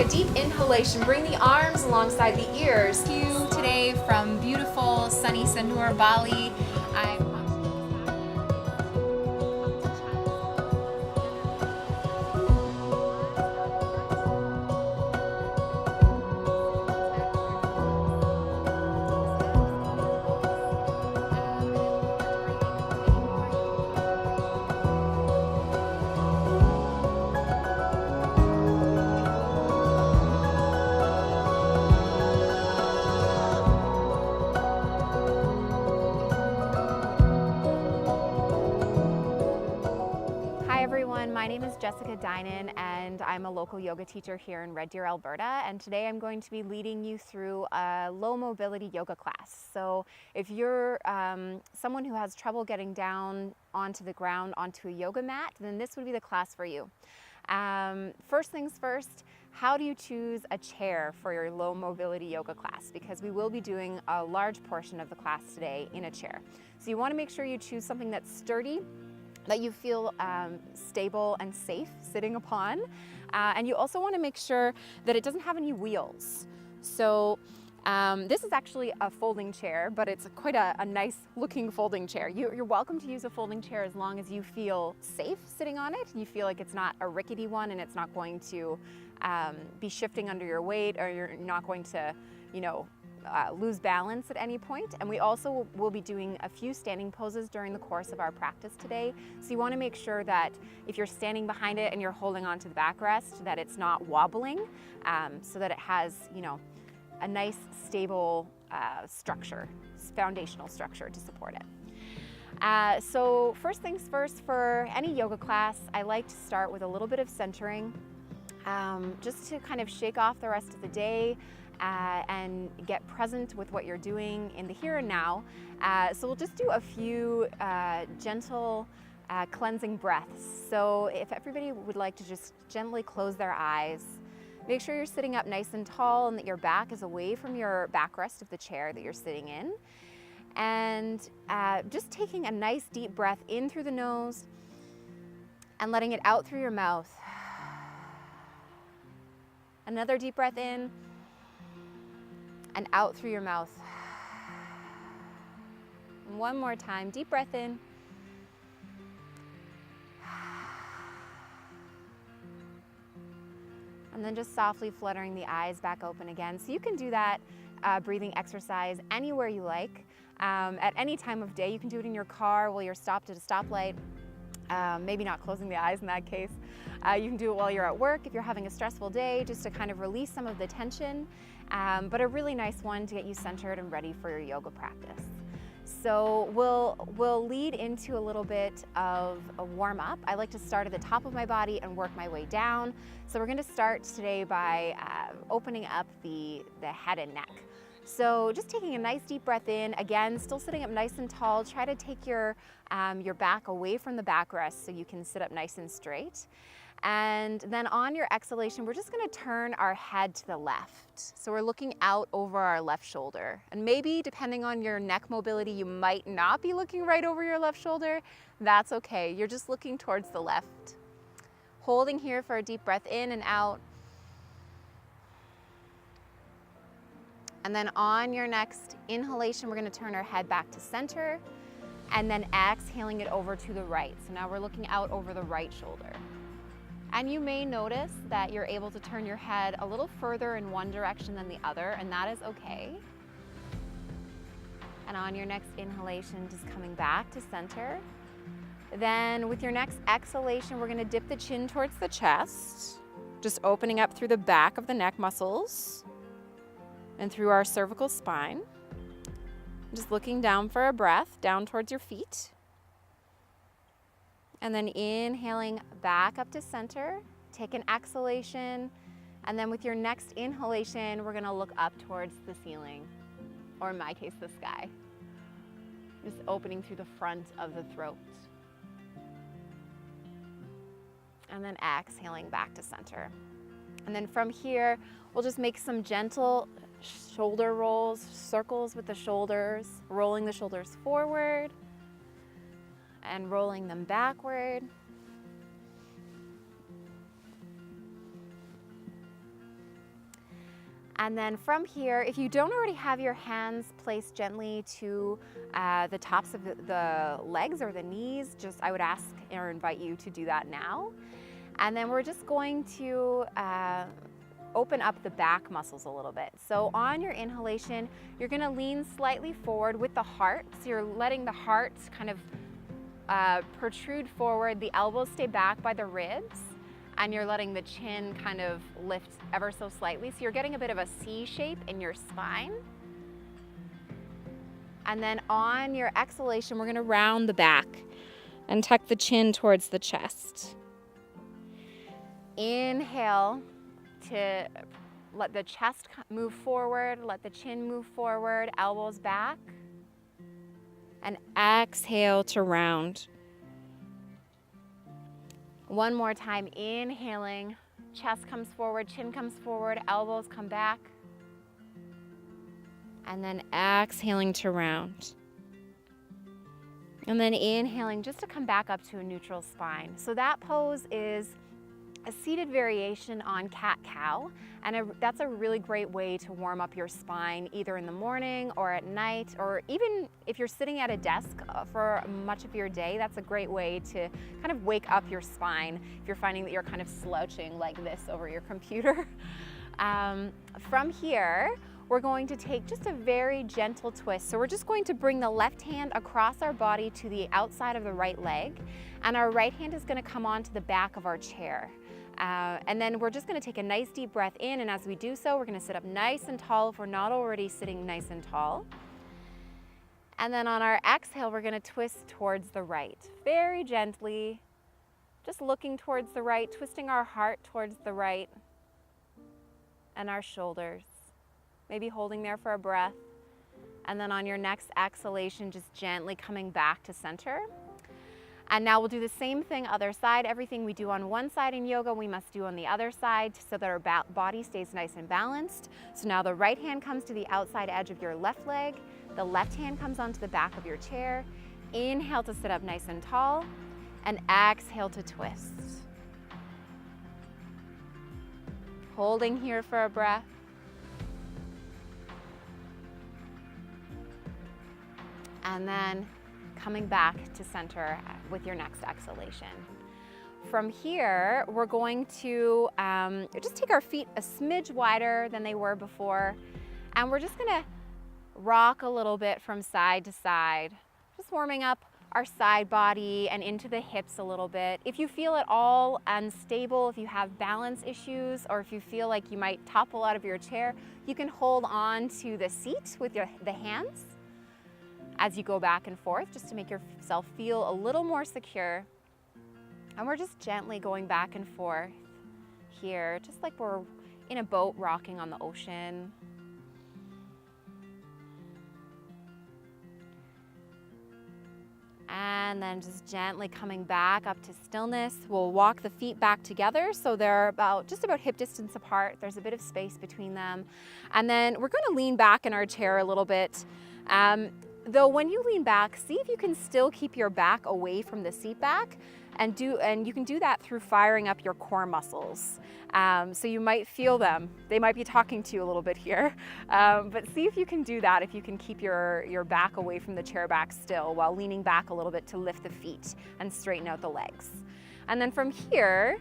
a deep inhalation. Bring the arms alongside the ears. You today from beautiful sunny Sanur, Bali. Hi everyone, my name is Jessica Dinan and I'm a local yoga teacher here in Red Deer, Alberta, and today I'm going to be leading you through a low mobility yoga class. So if you're someone who has trouble getting down onto the ground onto a yoga mat, then this would be the class for you. First things first, how do you choose a chair for your low mobility yoga class? Because we will be doing a large portion of the class today in a chair. So you want to make sure you choose something that's sturdy, that you feel stable and safe sitting upon. And you also want to make sure that it doesn't have any wheels. So this is actually a folding chair, but it's quite a nice looking folding chair. You're welcome to use a folding chair as long as you feel safe sitting on it. You feel like it's not a rickety one and it's not going to be shifting under your weight, or you're not going to, lose balance at any point. And we also will be doing a few standing poses during the course of our practice today. So you want to make sure that if you're standing behind it and you're holding on to the backrest, that it's not wobbling, so that it has, a nice stable structure, foundational structure to support it. So first things first, for any yoga class, I like to start with a little bit of centering, just to kind of shake off the rest of the day and get present with what you're doing in the here and now. So we'll just do a few gentle cleansing breaths. So if everybody would like to just gently close their eyes, make sure you're sitting up nice and tall and that your back is away from your backrest of the chair that you're sitting in. And just taking a nice deep breath in through the nose and letting it out through your mouth. Another deep breath in and out through your mouth. And one more time, deep breath in. And then just softly fluttering the eyes back open again. So you can do that breathing exercise anywhere you like, at any time of day. You can do it in your car while you're stopped at a stoplight. Maybe not closing the eyes in that case. You can do it while you're at work if you're having a stressful day, just to kind of release some of the tension, but a really nice one to get you centered and ready for your yoga practice. So we'll lead into a little bit of a warm up. I like to start at the top of my body and work my way down. So we're going to start today by opening up the head and neck. So just taking a nice deep breath in, again, still sitting up nice and tall. Try to take your back away from the backrest so you can sit up nice and straight. And then on your exhalation, we're just going to turn our head to the left. So we're looking out over our left shoulder. And maybe depending on your neck mobility, you might not be looking right over your left shoulder. That's okay. You're just looking towards the left. Holding here for a deep breath in and out. And then on your next inhalation, we're going to turn our head back to center, and then exhaling it over to the right. So now we're looking out over the right shoulder. And you may notice that you're able to turn your head a little further in one direction than the other, and that is okay. And on your next inhalation, just coming back to center. Then with your next exhalation, we're going to dip the chin towards the chest, just opening up through the back of the neck muscles and through our cervical spine. Just looking down for a breath, down towards your feet. And then inhaling back up to center. Take an exhalation. And then with your next inhalation, we're gonna look up towards the ceiling, or in my case, the sky. Just opening through the front of the throat. And then exhaling back to center. And then from here, we'll just make some gentle shoulder rolls, circles with the shoulders, rolling the shoulders forward and rolling them backward. And then from here, if you don't already have your hands placed gently to the tops of the legs or the knees, I would ask or invite you to do that now. And then we're just going to open up the back muscles a little bit. So on your inhalation, you're gonna lean slightly forward with the heart. So you're letting the heart kind of protrude forward, the elbows stay back by the ribs, and you're letting the chin kind of lift ever so slightly. So you're getting a bit of a C shape in your spine. And then on your exhalation, we're gonna round the back and tuck the chin towards the chest. Inhale to let the chest move forward, let the chin move forward, elbows back. And exhale to round. One more time, inhaling, chest comes forward, chin comes forward, elbows come back. And then exhaling to round. And then inhaling just to come back up to a neutral spine. So that pose is a seated variation on cat-cow, and that's a really great way to warm up your spine either in the morning or at night, or even if you're sitting at a desk for much of your day, that's a great way to kind of wake up your spine if you're finding that you're kind of slouching like this over your computer. From here, we're going to take just a very gentle twist. So we're just going to bring the left hand across our body to the outside of the right leg, and our right hand is going to come onto the back of our chair. And then we're just going to take a nice deep breath in, and as we do so, we're going to sit up nice and tall if we're not already sitting nice and tall. And then on our exhale, we're going to twist towards the right, very gently, just looking towards the right, twisting our heart towards the right, and our shoulders, maybe holding there for a breath. And then on your next exhalation, just gently coming back to center. And now we'll do the same thing other side. Everything we do on one side in yoga, we must do on the other side so that our body stays nice and balanced. So now the right hand comes to the outside edge of your left leg. The left hand comes onto the back of your chair. Inhale to sit up nice and tall, and exhale to twist. Holding here for a breath. And then coming back to center with your next exhalation. From here, we're going to just take our feet a smidge wider than they were before, and we're just gonna rock a little bit from side to side, just warming up our side body and into the hips a little bit. If you feel at all unstable, if you have balance issues, or if you feel like you might topple out of your chair, you can hold on to the seat with the hands as you go back and forth, just to make yourself feel a little more secure. And we're just gently going back and forth here, just like we're in a boat rocking on the ocean. And then just gently coming back up to stillness. We'll walk the feet back together so they're just about hip distance apart. There's a bit of space between them. And then we're going to lean back in our chair a little bit. Though when you lean back, see if you can still keep your back away from the seat back, and you can do that through firing up your core muscles. So you might feel them. They might be talking to you a little bit here, but see if you can do that, if you can keep your back away from the chair back still while leaning back a little bit to lift the feet and straighten out the legs. And then from here,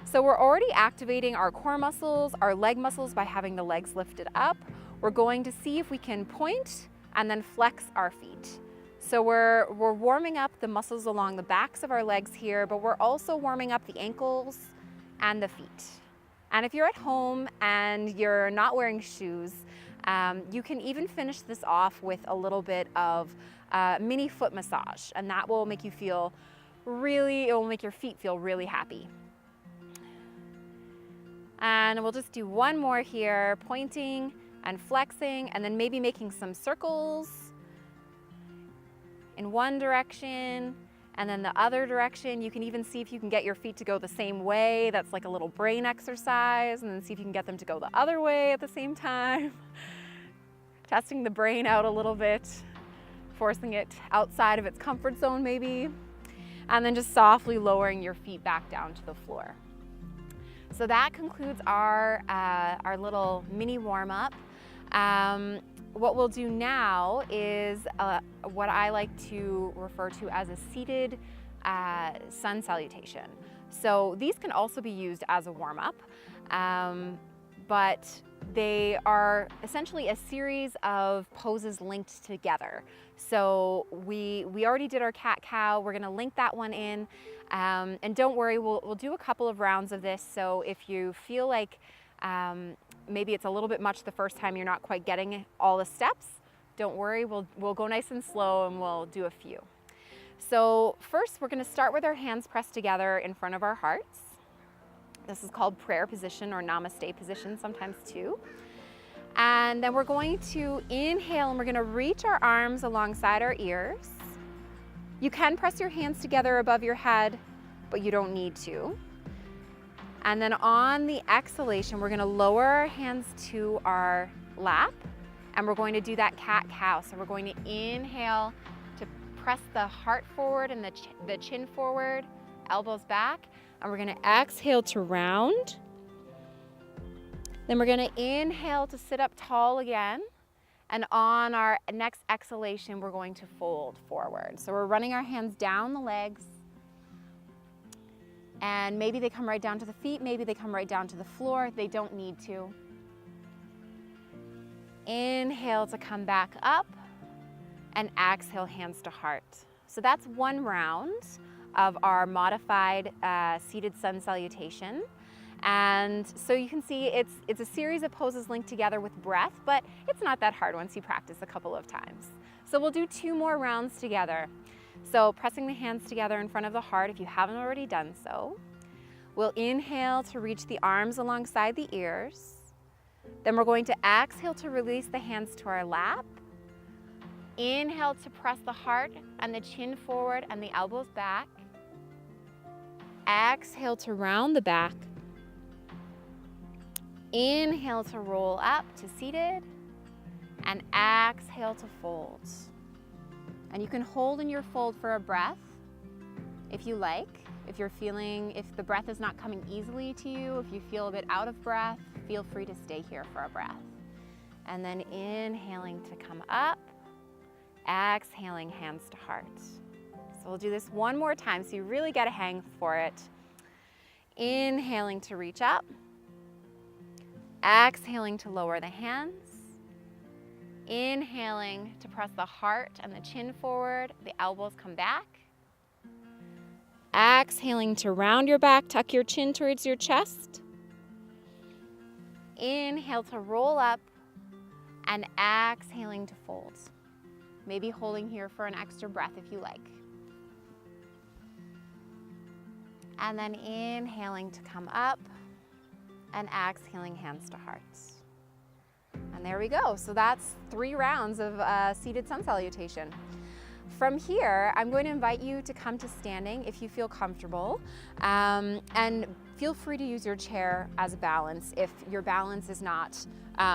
so we're already activating our core muscles, our leg muscles by having the legs lifted up. We're going to see if we can point and then flex our feet. So we're warming up the muscles along the backs of our legs here, but we're also warming up the ankles and the feet. And if you're at home and you're not wearing shoes, you can even finish this off with a little bit of mini foot massage, and that will make you feel it will make your feet feel really happy. And we'll just do one more here, pointing and flexing, and then maybe making some circles in one direction and then the other direction. You can even see if you can get your feet to go the same way. That's like a little brain exercise. And then see if you can get them to go the other way at the same time. Testing the brain out a little bit, forcing it outside of its comfort zone maybe. And then just softly lowering your feet back down to the floor. So that concludes our little mini warm-up. What we'll do now is what I like to refer to as a seated sun salutation. So these can also be used as a warm-up, but they are essentially a series of poses linked together. So we already did our cat-cow. We're gonna link that one in. And don't worry, we'll do a couple of rounds of this. So if you feel like maybe it's a little bit much the first time, you're not quite getting all the steps, don't worry, we'll go nice and slow and we'll do a few. So first we're gonna start with our hands pressed together in front of our hearts. This is called prayer position or namaste position sometimes too. And then we're going to inhale and we're gonna reach our arms alongside our ears. You can press your hands together above your head, but you don't need to. And then on the exhalation, we're gonna lower our hands to our lap and we're going to do that cat-cow. So we're going to inhale to press the heart forward and the chin forward, elbows back, and we're gonna exhale to round. Then we're gonna inhale to sit up tall again. And on our next exhalation, we're going to fold forward. So we're running our hands down the legs. And maybe they come right down to the feet, maybe they come right down to the floor. They don't need to. Inhale to come back up and exhale, hands to heart. So that's one round of our modified seated sun salutation. And so you can see it's a series of poses linked together with breath, but it's not that hard once you practice a couple of times. So we'll do 2 more rounds together. So pressing the hands together in front of the heart if you haven't already done so. We'll inhale to reach the arms alongside the ears. Then we're going to exhale to release the hands to our lap. Inhale to press the heart and the chin forward and the elbows back. Exhale to round the back. Inhale to roll up to seated and exhale to fold. And you can hold in your fold for a breath if you like. If the breath is not coming easily to you, if you feel a bit out of breath, feel free to stay here for a breath. And then inhaling to come up, exhaling hands to heart. So we'll do this one more time so you really get a hang for it. Inhaling to reach up. Exhaling to lower the hands. Inhaling to press the heart and the chin forward, the elbows come back. Exhaling to round your back, tuck your chin towards your chest. Inhale to roll up and exhaling to fold. Maybe holding here for an extra breath if you like. And then inhaling to come up and exhaling hands to hearts. And there we go. So that's 3 rounds of seated sun salutation. From here, I'm going to invite you to come to standing if you feel comfortable, and feel free to use your chair as a balance if your balance is not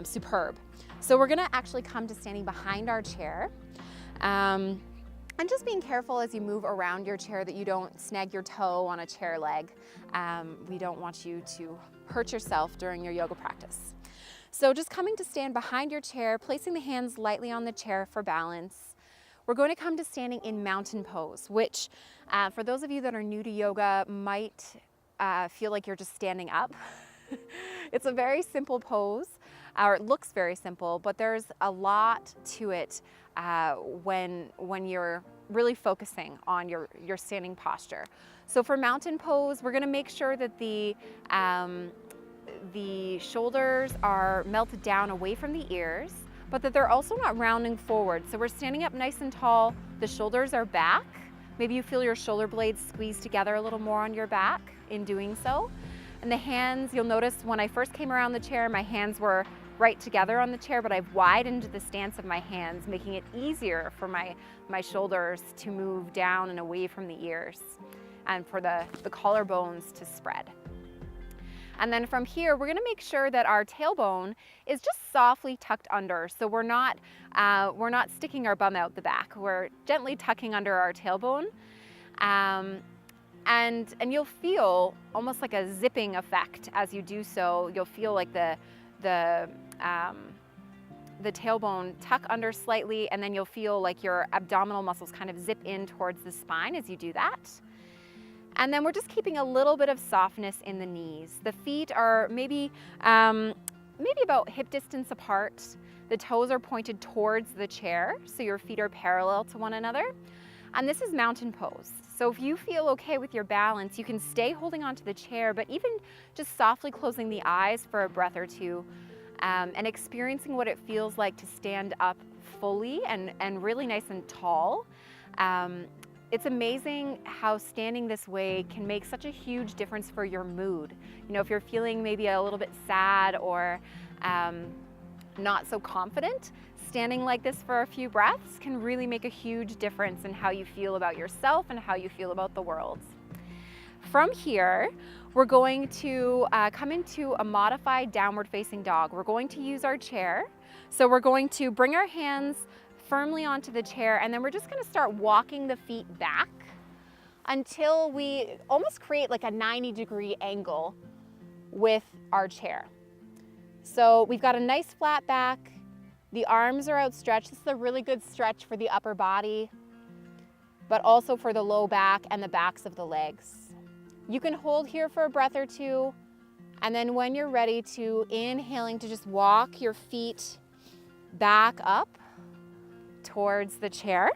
superb. So we're gonna actually come to standing behind our chair, and just being careful as you move around your chair that you don't snag your toe on a chair leg. We don't want you to hurt yourself during your yoga practice. So just coming to stand behind your chair, placing the hands lightly on the chair for balance. We're going to come to standing in mountain pose, which for those of you that are new to yoga might feel like you're just standing up. It's a very simple pose, or it looks very simple, but there's a lot to it when you're really focusing on your standing posture. So for mountain pose, we're gonna make sure that the shoulders are melted down away from the ears, but that they're also not rounding forward. So we're standing up nice and tall, the shoulders are back. Maybe you feel your shoulder blades squeeze together a little more on your back in doing so. And the hands, you'll notice when I first came around the chair, my hands were right together on the chair, but I've widened the stance of my hands, making it easier for my shoulders to move down and away from the ears, and for the collarbones to spread. And then from here, we're gonna make sure that our tailbone is just softly tucked under. So we're not sticking our bum out the back. We're gently tucking under our tailbone. you'll feel almost like a zipping effect as you do so. You'll feel like the tailbone tuck under slightly, and then you'll feel like your abdominal muscles kind of zip in towards the spine as you do that. And then we're just keeping a little bit of softness in the knees. The feet are maybe about hip distance apart. The toes are pointed towards the chair, so your feet are parallel to one another. And this is mountain pose. So if you feel okay with your balance, you can stay holding onto the chair, but even just softly closing the eyes for a breath or two, and experiencing what it feels like to stand up fully and really nice and tall. It's amazing how standing this way can make such a huge difference for your mood. You know, if you're feeling maybe a little bit sad or not so confident, standing like this for a few breaths can really make a huge difference in how you feel about yourself and how you feel about the world. From here, we're going to come into a modified downward facing dog. We're going to use our chair. So we're going to bring our hands firmly onto the chair, and then we're just going to start walking the feet back until we almost create like a 90-degree angle with our chair. So we've got a nice flat back. The arms are outstretched. This is a really good stretch for the upper body, but also for the low back and the backs of the legs. You can hold here for a breath or two, and then when you're ready to, inhaling to just walk your feet back up towards the chair.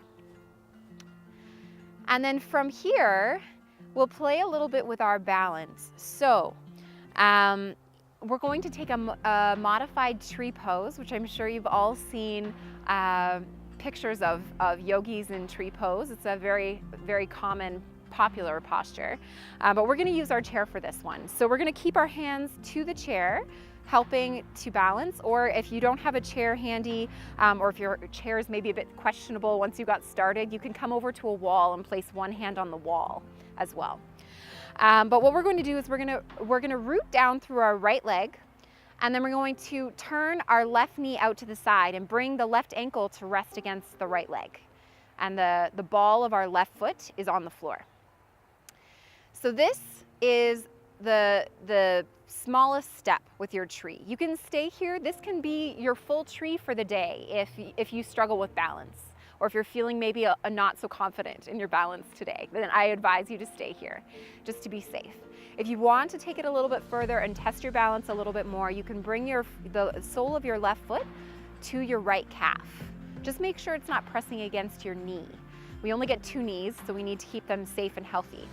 And then from here, we'll play a little bit with our balance. So we're going to take a modified tree pose, which I'm sure you've all seen pictures of yogis in tree pose. It's a very, very common, popular posture, but we're going to use our chair for this one. So we're going to keep our hands to the chair, helping to balance, or if you don't have a chair handy, or if your chair is maybe a bit questionable once you got started, you can come over to a wall and place one hand on the wall as well. But what we're going to do is we're going to root down through our right leg, and then we're going to turn our left knee out to the side and bring the left ankle to rest against the right leg. And the ball of our left foot is on the floor. So this is the smallest step with your tree. You can stay here. This can be your full tree for the day if you struggle with balance, or if you're feeling maybe a not so confident in your balance today, then I advise you to stay here just to be safe. If you want to take it a little bit further and test your balance a little bit more, you can bring the sole of your left foot to your right calf. Just make sure it's not pressing against your knee. We only get 2 knees, so we need to keep them safe and healthy.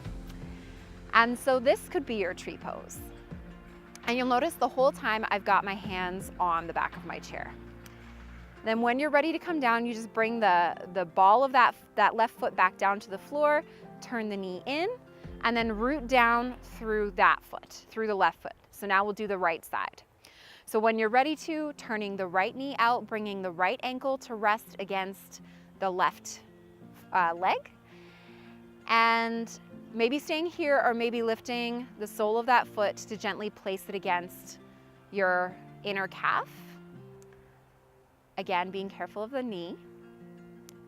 And so this could be your tree pose. And you'll notice the whole time I've got my hands on the back of my chair. Then when you're ready to come down, you just bring the ball of that left foot back down to the floor, turn the knee in, and then root down through that foot, through the left foot. So now we'll do the right side. So when you're ready to, turning the right knee out, bringing the right ankle to rest against the left leg, and maybe staying here or maybe lifting the sole of that foot to gently place it against your inner calf. Again, being careful of the knee.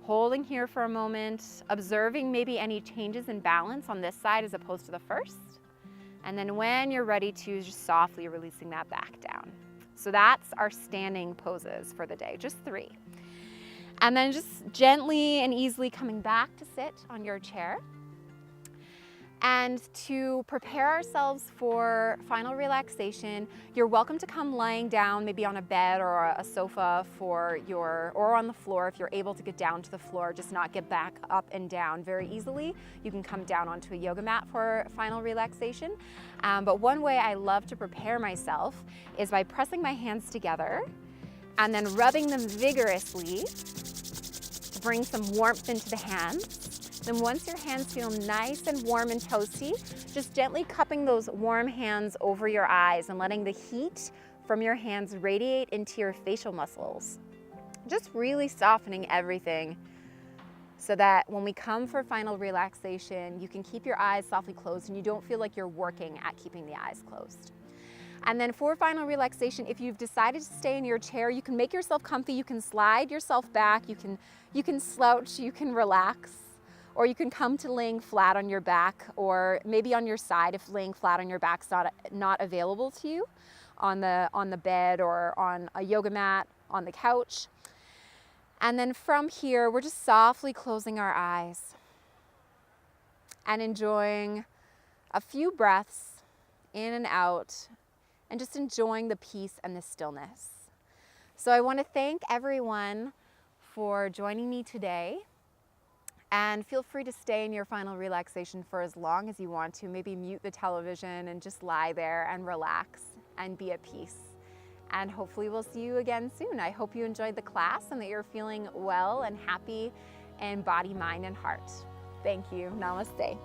Holding here for a moment, observing maybe any changes in balance on this side as opposed to the first. And then when you're ready to, just softly releasing that back down. So that's our standing poses for the day, just 3. And then just gently and easily coming back to sit on your chair. And to prepare ourselves for final relaxation, you're welcome to come lying down, maybe on a bed or a sofa or on the floor if you're able to get down to the floor, just not get back up and down very easily. You can come down onto a yoga mat for final relaxation. But one way I love to prepare myself is by pressing my hands together and then rubbing them vigorously to bring some warmth into the hands. Then once your hands feel nice and warm and toasty, just gently cupping those warm hands over your eyes and letting the heat from your hands radiate into your facial muscles. Just really softening everything so that when we come for final relaxation, you can keep your eyes softly closed and you don't feel like you're working at keeping the eyes closed. And then for final relaxation, if you've decided to stay in your chair, you can make yourself comfy, you can slide yourself back, you can slouch, you can relax. Or you can come to laying flat on your back, or maybe on your side if laying flat on your back's not available to you, on the bed or on a yoga mat, on the couch. And then from here, we're just softly closing our eyes and enjoying a few breaths in and out, and just enjoying the peace and the stillness. So I want to thank everyone for joining me today. And feel free to stay in your final relaxation for as long as you want to. Maybe mute the television and just lie there and relax and be at peace. And hopefully we'll see you again soon. I hope you enjoyed the class and that you're feeling well and happy in body, mind, and heart. Thank you. Namaste.